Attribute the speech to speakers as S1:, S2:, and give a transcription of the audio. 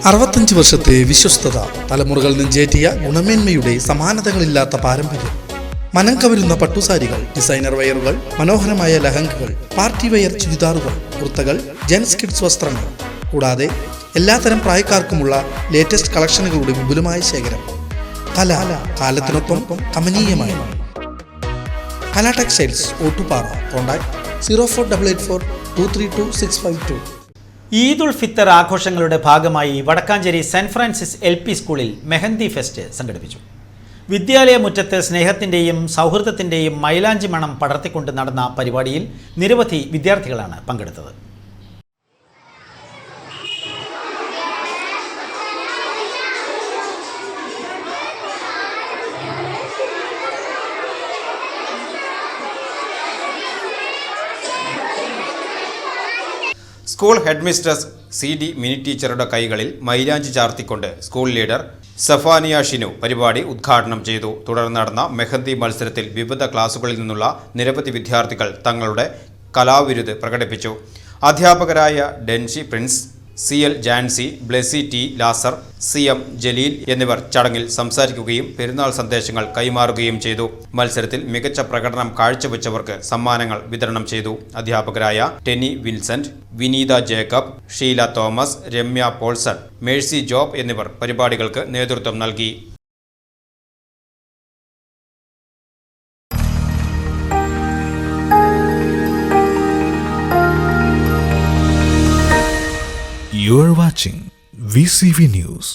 S1: 65 വർഷത്തെ വിശ്വസ്തത, തലമുറകൾ നെഞ്ചേറ്റിയ ഗുണമേന്മയുടെ സമാനതകളില്ലാത്ത പാരമ്പര്യം. മനം കവരുന്ന പട്ടുസാരികൾ, ഡിസൈനർ വെയറുകൾ, മനോഹരമായ ലഹങ്കകൾ, പാർട്ടി വെയർ ചുരിദാറുകൾ, കുർത്തകൾ, ജെൻസ് കിഡ്സ് വസ്ത്രങ്ങൾ, കൂടാതെ എല്ലാത്തരം പ്രായക്കാർക്കുമുള്ള ലേറ്റസ്റ്റ് കളക്ഷനുകളുടെ വിപുലമായ ശേഖരം. കല കാലത്തിനൊപ്പം കമനീയമായി. കല ടെക്സ്റ്റൈൽസ്, ഓട്ടുപാറ. കോൺടാക്ട് 0488423265.
S2: ഈദ് ഉൽ ഫിത്തർ ആഘോഷങ്ങളുടെ ഭാഗമായി വടക്കാഞ്ചേരി സെന്റ് ഫ്രാൻസിസ് LP സ്കൂളിൽ മെഹന്തി ഫെസ്റ്റ് സംഘടിപ്പിച്ചു. വിദ്യാലയ മുറ്റത്ത് സ്നേഹത്തിൻ്റെയും സൗഹൃദത്തിൻ്റെയും മൈലാഞ്ചി മണം പടർത്തിക്കൊണ്ട് നടന്ന പരിപാടിയിൽ നിരവധി വിദ്യാർത്ഥികളാണ് പങ്കെടുത്തത്.
S3: സ്കൂൾ ഹെഡ്മിസ്ട്രസ് CD മിനി ടീച്ചറുടെ കൈകളിൽ മൈലാഞ്ചി ചാർത്തിക്കൊണ്ട് സ്കൂൾ ലീഡർ സഫാനിയ ഷിനു പരിപാടി ഉദ്ഘാടനം ചെയ്തു. തുടർന്ന് നടന്ന മെഹന്തി മത്സരത്തിൽ വിവിധ ക്ലാസുകളിൽ നിന്നുള്ള നിരവധി വിദ്യാർത്ഥികൾ തങ്ങളുടെ കലാവിരുത് പ്രകടിപ്പിച്ചു. അധ്യാപകരായ Densy Prince, CL Jancy, Blessy T Lazar, CM Jaleel എന്നിവർ ചടങ്ങിൽ സംസാരിക്കുകയും പെരുന്നാൾ സന്ദേശങ്ങൾ കൈമാറുകയും ചെയ്തു. മത്സരത്തിൽ മികച്ച പ്രകടനം കാഴ്ചവെച്ചവർക്ക് സമ്മാനങ്ങൾ വിതരണം ചെയ്തു. അധ്യാപകരായ Teny Vincent, Vineetha Jacob, Sheela Thomas, Ramya Paulson, Mercy Job എന്നിവർ പരിപാടികൾക്ക് നേതൃത്വം നൽകി.
S4: You are watching VCV News.